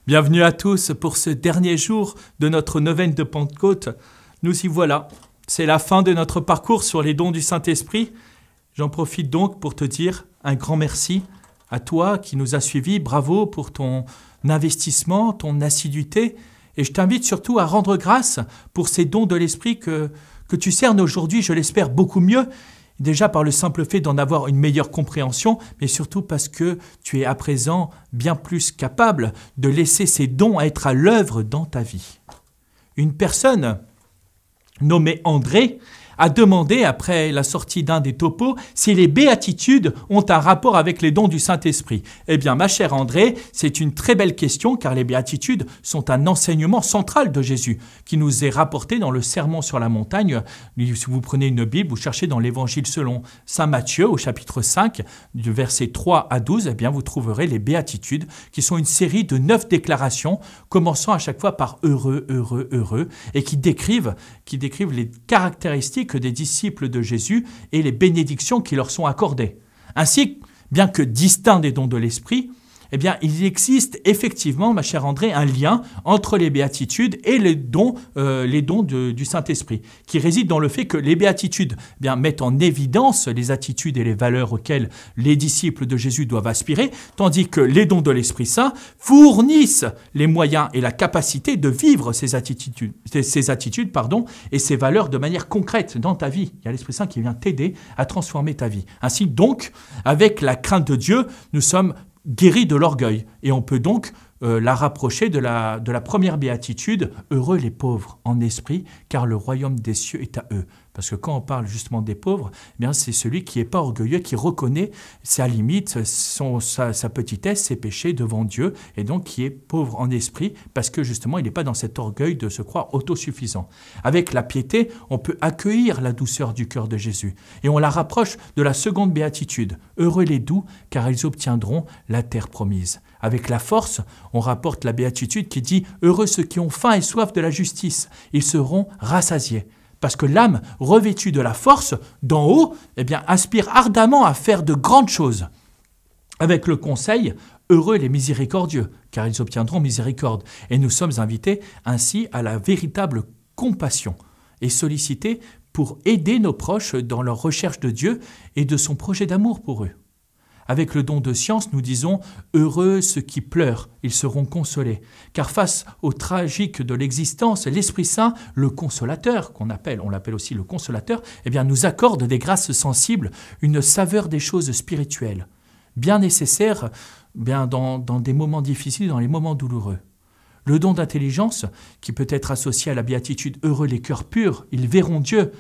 Bienvenue à tous pour ce dernier jour de notre neuvaine de Pentecôte. Nous y voilà. C'est la fin de notre parcours sur les dons du Saint-Esprit. J'en profite donc pour te dire un grand merci à toi qui nous as suivis. Bravo pour ton investissement, ton assiduité. Et je t'invite surtout à rendre grâce pour ces dons de l'Esprit que tu cernes aujourd'hui, je l'espère, beaucoup mieux. Déjà par le simple fait d'en avoir une meilleure compréhension, mais surtout parce que tu es à présent bien plus capable de laisser ces dons être à l'œuvre dans ta vie. Une personne nommée André a demandé, après la sortie d'un des topos, si les béatitudes ont un rapport avec les dons du Saint-Esprit. Eh bien, ma chère André, c'est une très belle question, car les béatitudes sont un enseignement central de Jésus, qui nous est rapporté dans le Sermon sur la montagne. Si vous prenez une Bible, vous cherchez dans l'Évangile selon saint Matthieu, au chapitre 5, du verset 3 à 12, eh bien, vous trouverez les béatitudes, qui sont une série de 9 déclarations, commençant à chaque fois par « heureux, heureux, heureux », et qui décrivent les caractéristiques des disciples de Jésus et les bénédictions qui leur sont accordées. Ainsi, bien que distincts des dons de l'Esprit, eh bien, il existe effectivement, ma chère André, un lien entre les béatitudes et les dons du Saint-Esprit, qui réside dans le fait que les béatitudes mettent en évidence les attitudes et les valeurs auxquelles les disciples de Jésus doivent aspirer, tandis que les dons de l'Esprit Saint fournissent les moyens et la capacité de vivre ces attitudes et ces valeurs de manière concrète dans ta vie. Il y a l'Esprit Saint qui vient t'aider à transformer ta vie. Ainsi donc, avec la crainte de Dieu, nous sommes guéri de l'orgueil. Et on peut donc la rapprocher de la première béatitude, « Heureux les pauvres en esprit, car le royaume des cieux est à eux ». Parce que quand on parle justement des pauvres, eh bien c'est celui qui n'est pas orgueilleux, qui reconnaît sa limite, sa petitesse, ses péchés devant Dieu, et donc qui est pauvre en esprit, parce que justement il n'est pas dans cet orgueil de se croire autosuffisant. Avec la piété, on peut accueillir la douceur du cœur de Jésus. Et on la rapproche de la seconde béatitude, « Heureux les doux, car ils obtiendront la terre promise ». Avec la force, on rapporte la béatitude qui dit « Heureux ceux qui ont faim et soif de la justice, ils seront rassasiés ». Parce que l'âme, revêtue de la force, d'en haut, aspire ardemment à faire de grandes choses. Avec le conseil, heureux les miséricordieux, car ils obtiendront miséricorde. Et nous sommes invités ainsi à la véritable compassion et sollicités pour aider nos proches dans leur recherche de Dieu et de son projet d'amour pour eux. Avec le don de science, nous disons « Heureux ceux qui pleurent, ils seront consolés ». Car face au tragique de l'existence, l'Esprit Saint, le consolateur, on l'appelle aussi le consolateur, nous accorde des grâces sensibles, une saveur des choses spirituelles, bien nécessaires dans des moments difficiles, dans les moments douloureux. Le don d'intelligence, qui peut être associé à la béatitude « Heureux les cœurs purs, ils verront Dieu »,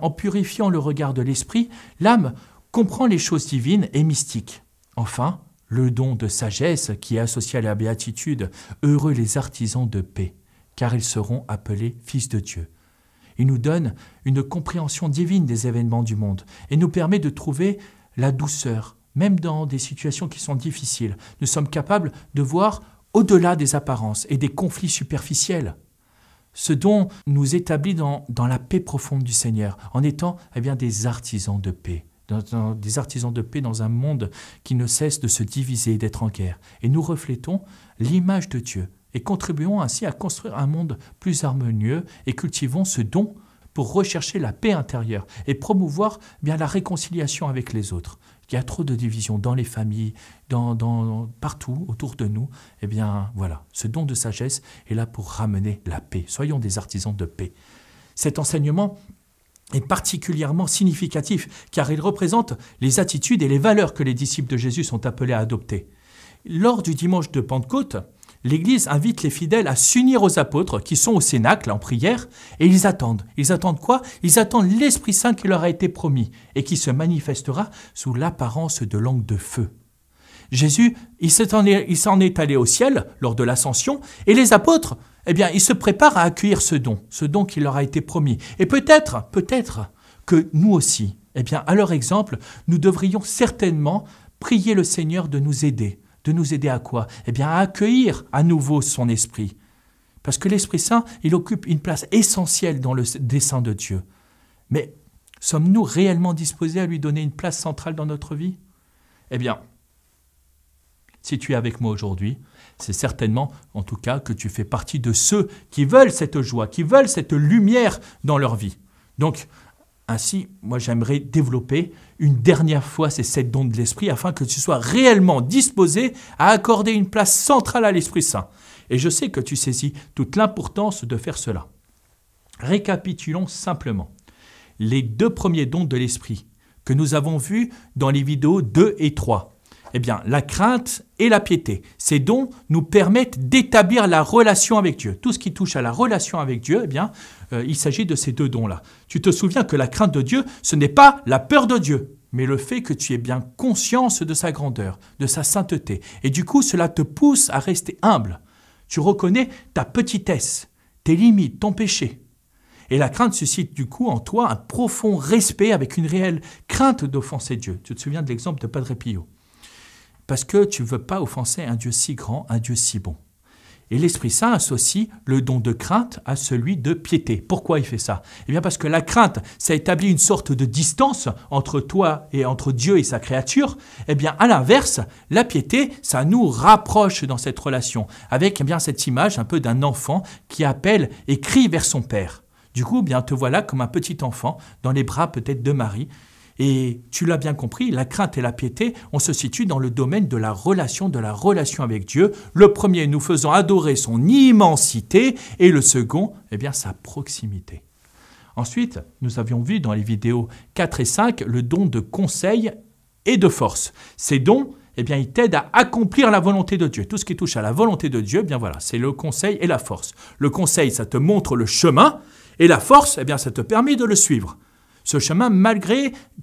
en purifiant le regard de l'esprit, l'âme comprend les choses divines et mystiques. Enfin, le don de sagesse qui est associé à la béatitude « Heureux les artisans de paix, car ils seront appelés fils de Dieu ». Il nous donne une compréhension divine des événements du monde et nous permet de trouver la douceur, même dans des situations qui sont difficiles. Nous sommes capables de voir au-delà des apparences et des conflits superficiels. Ce don nous établit dans la paix profonde du Seigneur, en étant des artisans de paix. Des artisans de paix dans un monde qui ne cesse de se diviser et d'être en guerre. Et nous reflétons l'image de Dieu et contribuons ainsi à construire un monde plus harmonieux et cultivons ce don pour rechercher la paix intérieure et promouvoir la réconciliation avec les autres. Il y a trop de divisions dans les familles, partout autour de nous. Voilà, ce don de sagesse est là pour ramener la paix. Soyons des artisans de paix. Cet enseignement est particulièrement significatif car il représente les attitudes et les valeurs que les disciples de Jésus sont appelés à adopter. Lors du dimanche de Pentecôte, l'Église invite les fidèles à s'unir aux apôtres qui sont au cénacle en prière et ils attendent. Ils attendent quoi? Ils attendent l'Esprit Saint qui leur a été promis et qui se manifestera sous l'apparence de langue de feu. Jésus, il s'en est allé au ciel lors de l'ascension et les apôtres, ils se préparent à accueillir ce don qui leur a été promis. Et peut-être que nous aussi, à leur exemple, nous devrions certainement prier le Seigneur de nous aider. De nous aider à quoi? À accueillir à nouveau son esprit. Parce que l'Esprit Saint, il occupe une place essentielle dans le dessein de Dieu. Mais sommes-nous réellement disposés à lui donner une place centrale dans notre vie? Si tu es avec moi aujourd'hui, C'est certainement, en tout cas, que tu fais partie de ceux qui veulent cette joie, qui veulent cette lumière dans leur vie. Donc, ainsi, moi j'aimerais développer une dernière fois ces 7 dons de l'Esprit afin que tu sois réellement disposé à accorder une place centrale à l'Esprit Saint. Et je sais que tu saisis toute l'importance de faire cela. Récapitulons simplement. Les 2 premiers dons de l'Esprit que nous avons vus dans les vidéos 2 et 3. Eh bien, la crainte et la piété. Ces dons nous permettent d'établir la relation avec Dieu. Tout ce qui touche à la relation avec Dieu, eh bien, il s'agit de ces 2 dons-là. Tu te souviens que la crainte de Dieu, ce n'est pas la peur de Dieu, mais le fait que tu aies bien conscience de sa grandeur, de sa sainteté. Et du coup, cela te pousse à rester humble. Tu reconnais ta petitesse, tes limites, ton péché. Et la crainte suscite du coup en toi un profond respect avec une réelle crainte d'offenser Dieu. Tu te souviens de l'exemple de Padre Pio. Parce que tu ne veux pas offenser un Dieu si grand, un Dieu si bon. Et l'Esprit Saint associe le don de crainte à celui de piété. Pourquoi il fait ça? Eh bien parce que la crainte, ça établit une sorte de distance entre toi et entre Dieu et sa créature. Eh bien à l'inverse, la piété, ça nous rapproche dans cette relation, avec bien cette image un peu d'un enfant qui appelle et crie vers son père. Du coup, bien te voilà comme un petit enfant dans les bras peut-être de Marie. Et tu l'as bien compris, la crainte et la piété, on se situe dans le domaine de la relation avec Dieu. Le premier nous faisant adorer son immensité et le second, eh bien, sa proximité. Ensuite, nous avions vu dans les vidéos 4 et 5 le don de conseil et de force. Ces dons, eh bien, ils t'aident à accomplir la volonté de Dieu. Tout ce qui touche à la volonté de Dieu, eh bien voilà, c'est le conseil et la force. Le conseil, ça te montre le chemin et la force, eh bien, ça te permet de le suivre. Ce chemin,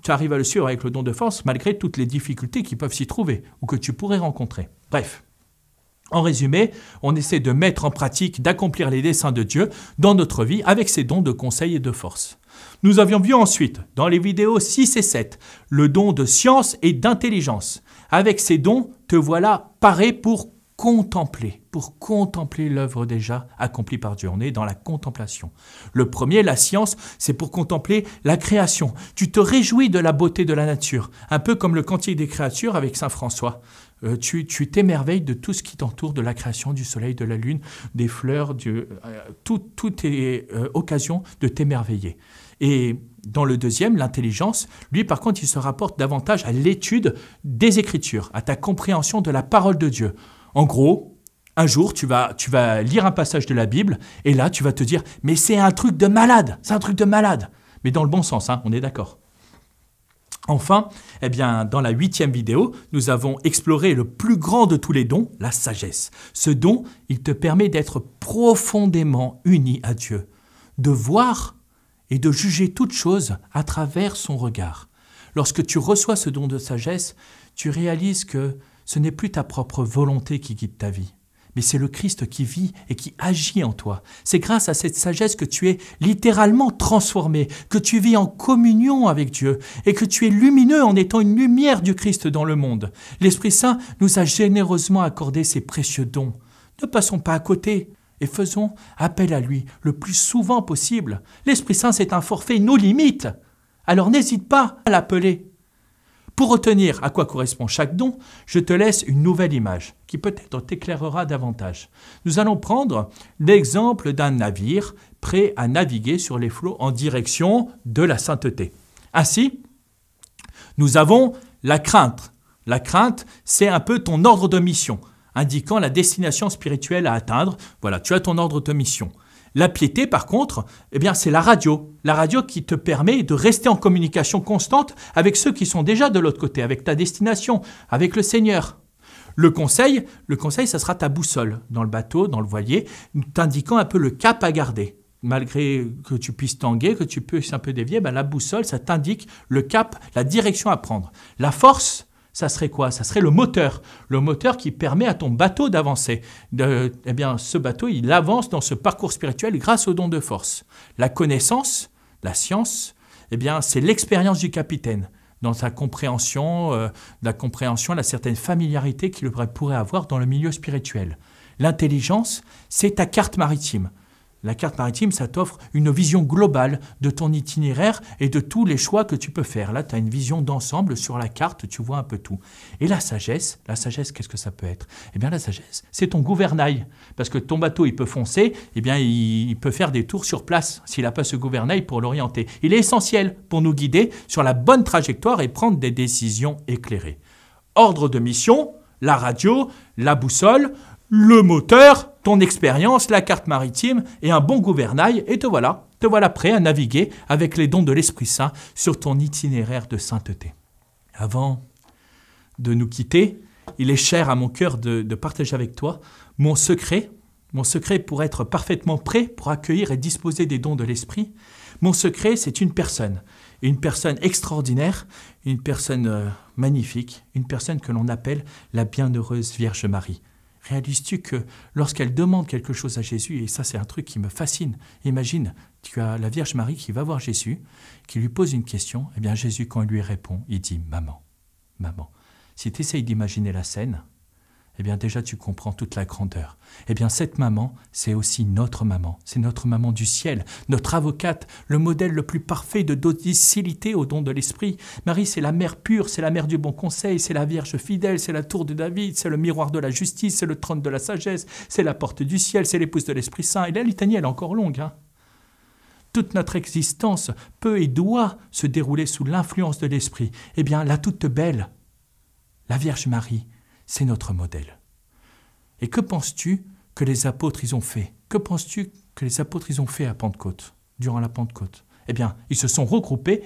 tu arrives à le suivre avec le don de force, malgré toutes les difficultés qui peuvent s'y trouver ou que tu pourrais rencontrer. Bref, en résumé, on essaie de mettre en pratique, d'accomplir les desseins de Dieu dans notre vie avec ces dons de conseil et de force. Nous avions vu ensuite, dans les vidéos 6 et 7, le don de science et d'intelligence. Avec ces dons, te voilà paré pour contempler l'œuvre déjà accomplie par Dieu. On est dans la contemplation. Le premier, la science, c'est pour contempler la création. Tu te réjouis de la beauté de la nature, un peu comme le Cantique des créatures avec saint François. Tu t'émerveilles de tout ce qui t'entoure, de la création, du soleil, de la lune, des fleurs, tout est occasion de t'émerveiller. Et dans le deuxième, l'intelligence, lui par contre, il se rapporte davantage à l'étude des Écritures, à ta compréhension de la parole de Dieu. En gros, un jour, tu vas lire un passage de la Bible et là, tu vas te dire « mais c'est un truc de malade, c'est un truc de malade !» Mais dans le bon sens, hein, on est d'accord. Enfin, eh bien, dans la 8e vidéo, nous avons exploré le plus grand de tous les dons, la sagesse. Ce don, il te permet d'être profondément uni à Dieu, de voir et de juger toute chose à travers son regard. Lorsque tu reçois ce don de sagesse, tu réalises que ce n'est plus ta propre volonté qui guide ta vie, mais c'est le Christ qui vit et qui agit en toi. C'est grâce à cette sagesse que tu es littéralement transformé, que tu vis en communion avec Dieu et que tu es lumineux en étant une lumière du Christ dans le monde. L'Esprit Saint nous a généreusement accordé ces précieux dons. Ne passons pas à côté et faisons appel à lui le plus souvent possible. L'Esprit Saint, c'est un forfait no limite. Alors n'hésite pas à l'appeler. Pour retenir à quoi correspond chaque don, je te laisse une nouvelle image qui peut-être t'éclairera davantage. Nous allons prendre l'exemple d'un navire prêt à naviguer sur les flots en direction de la sainteté. Ainsi, nous avons la crainte. La crainte, c'est un peu ton ordre de mission, indiquant la destination spirituelle à atteindre. Voilà, tu as ton ordre de mission. La piété, par contre, eh bien, c'est la radio. La radio qui te permet de rester en communication constante avec ceux qui sont déjà de l'autre côté, avec ta destination, avec le Seigneur. Le conseil, ça sera ta boussole dans le bateau, dans le voilier, t'indiquant un peu le cap à garder. Malgré que tu puisses tanguer, que tu puisses un peu dévier, ben la boussole, ça t'indique le cap, la direction à prendre. La force, ça serait quoi? Ça serait le moteur qui permet à ton bateau d'avancer. Eh bien, ce bateau, il avance dans ce parcours spirituel grâce au don de force. La connaissance, la science, eh bien, c'est l'expérience du capitaine dans sa compréhension, la certaine familiarité qu'il pourrait avoir dans le milieu spirituel. L'intelligence, c'est ta carte maritime. La carte maritime, ça t'offre une vision globale de ton itinéraire et de tous les choix que tu peux faire. Là, tu as une vision d'ensemble sur la carte, tu vois un peu tout. Et la sagesse, qu'est-ce que ça peut être? Eh bien, la sagesse, c'est ton gouvernail. Parce que ton bateau, il peut foncer, eh bien, il peut faire des tours sur place s'il n'a pas ce gouvernail pour l'orienter. Il est essentiel pour nous guider sur la bonne trajectoire et prendre des décisions éclairées. Ordre de mission, la radio, la boussole, le moteur, ton expérience, la carte maritime et un bon gouvernail, et te voilà prêt à naviguer avec les dons de l'Esprit Saint sur ton itinéraire de sainteté. Avant de nous quitter, il est cher à mon cœur de partager avec toi mon secret pour être parfaitement prêt pour accueillir et disposer des dons de l'Esprit. Mon secret, c'est une personne extraordinaire, une personne magnifique, une personne que l'on appelle la bienheureuse Vierge Marie. Réalises-tu que lorsqu'elle demande quelque chose à Jésus, et ça c'est un truc qui me fascine, imagine, tu as la Vierge Marie qui va voir Jésus, qui lui pose une question, et bien Jésus quand il lui répond, il dit « Maman, maman ». Si tu essayes d'imaginer la scène, eh bien déjà tu comprends toute la grandeur. Eh bien cette maman, c'est aussi notre maman, c'est notre maman du ciel, notre avocate, le modèle le plus parfait de docilité au don de l'Esprit. Marie, c'est la mère pure, c'est la mère du bon conseil, c'est la Vierge fidèle, c'est la tour de David, c'est le miroir de la justice, c'est le trône de la sagesse, c'est la porte du ciel, c'est l'épouse de l'Esprit Saint. Et la litanie, elle est encore longue, hein. Toute notre existence peut et doit se dérouler sous l'influence de l'Esprit. Eh bien, la toute belle, la Vierge Marie, c'est notre modèle. Et que penses-tu que les apôtres ils ont fait? Que penses-tu que les apôtres ils ont fait à Pentecôte, durant la Pentecôte? Eh bien, ils se sont regroupés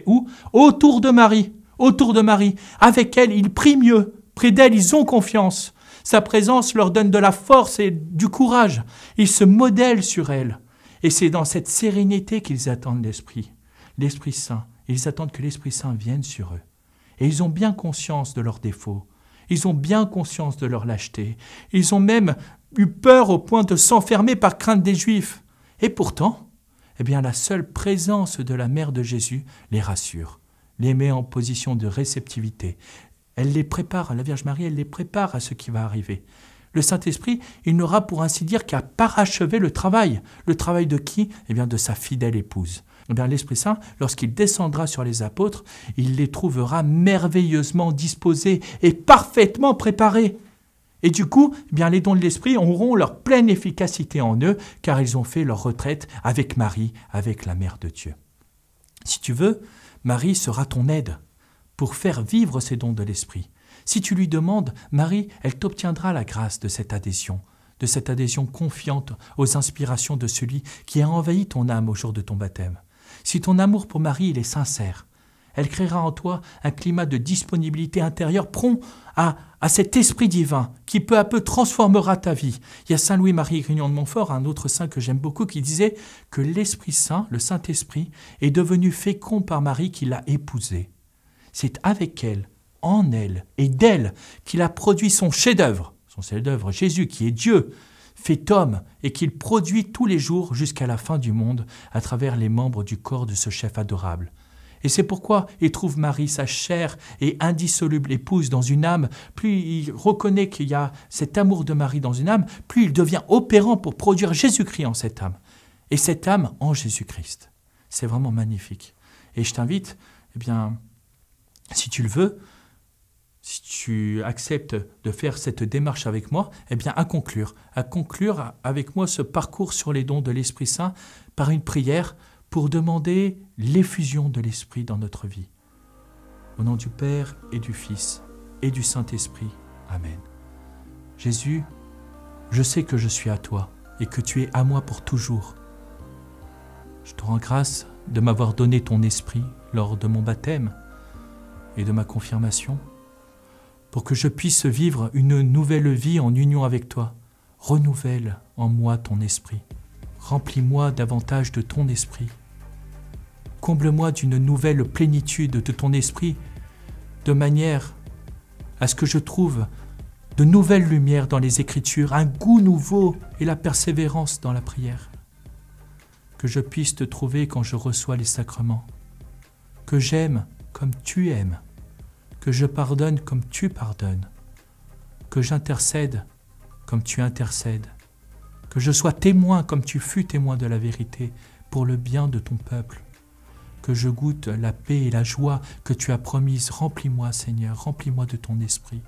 où? Autour de Marie. Avec elle, ils prient mieux. Près d'elle, ils ont confiance. Sa présence leur donne de la force et du courage. Ils se modèlent sur elle. Et c'est dans cette sérénité qu'ils attendent l'Esprit Saint. Ils attendent que l'Esprit Saint vienne sur eux. Et ils ont bien conscience de leurs défauts. Ils ont bien conscience de leur lâcheté. Ils ont même eu peur au point de s'enfermer par crainte des Juifs. Et pourtant, eh bien, la seule présence de la mère de Jésus les rassure, les met en position de réceptivité. Elle les prépare, la Vierge Marie, elle les prépare à ce qui va arriver. Le Saint-Esprit, il n'aura pour ainsi dire qu'à parachever le travail. Le travail de qui? Eh bien, de sa fidèle épouse. Eh bien, l'Esprit Saint, lorsqu'il descendra sur les apôtres, il les trouvera merveilleusement disposés et parfaitement préparés. Et du coup, eh bien, les dons de l'Esprit auront leur pleine efficacité en eux, car ils ont fait leur retraite avec Marie, avec la Mère de Dieu. Si tu veux, Marie sera ton aide pour faire vivre ces dons de l'Esprit. Si tu lui demandes, Marie, elle t'obtiendra la grâce de cette adhésion confiante aux inspirations de celui qui a envahi ton âme au jour de ton baptême. Si ton amour pour Marie il est sincère, elle créera en toi un climat de disponibilité intérieure prompt à cet esprit divin qui peu à peu transformera ta vie. Il y a Saint Louis-Marie Grignon de Montfort, un autre saint que j'aime beaucoup, qui disait que l'Esprit Saint, le Saint-Esprit, est devenu fécond par Marie qui l'a épousé. C'est avec elle, en elle et d'elle qu'il a produit son chef-d'œuvre, Jésus qui est Dieu, fait homme et qu'il produit tous les jours jusqu'à la fin du monde à travers les membres du corps de ce chef adorable. Et c'est pourquoi il trouve Marie, sa chère et indissoluble épouse, dans une âme. Plus il reconnaît qu'il y a cet amour de Marie dans une âme, plus il devient opérant pour produire Jésus-Christ en cette âme. Et cette âme en Jésus-Christ. C'est vraiment magnifique. Et je t'invite, eh bien, si tu le veux, si tu acceptes de faire cette démarche avec moi, eh bien à conclure avec moi ce parcours sur les dons de l'Esprit Saint par une prière pour demander l'effusion de l'Esprit dans notre vie. Au nom du Père et du Fils et du Saint-Esprit. Amen. Jésus, je sais que je suis à toi et que tu es à moi pour toujours. Je te rends grâce de m'avoir donné ton esprit lors de mon baptême et de ma confirmation, pour que je puisse vivre une nouvelle vie en union avec toi. Renouvelle en moi ton esprit. Remplis-moi davantage de ton esprit. Comble-moi d'une nouvelle plénitude de ton esprit, de manière à ce que je trouve de nouvelles lumières dans les Écritures, un goût nouveau et la persévérance dans la prière. Que je puisse te trouver quand je reçois les sacrements. Que j'aime comme tu aimes. Que je pardonne comme tu pardonnes, que j'intercède comme tu intercèdes, Que je sois témoin comme tu fus témoin de la vérité pour le bien de ton peuple. Que je goûte la paix et la joie que tu as promises. Remplis-moi, Seigneur, remplis-moi de ton esprit.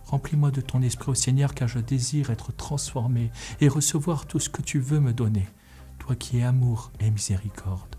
Remplis-moi de ton esprit, ô Seigneur, car je désire être transformé et recevoir tout ce que tu veux me donner, toi qui es amour et miséricorde.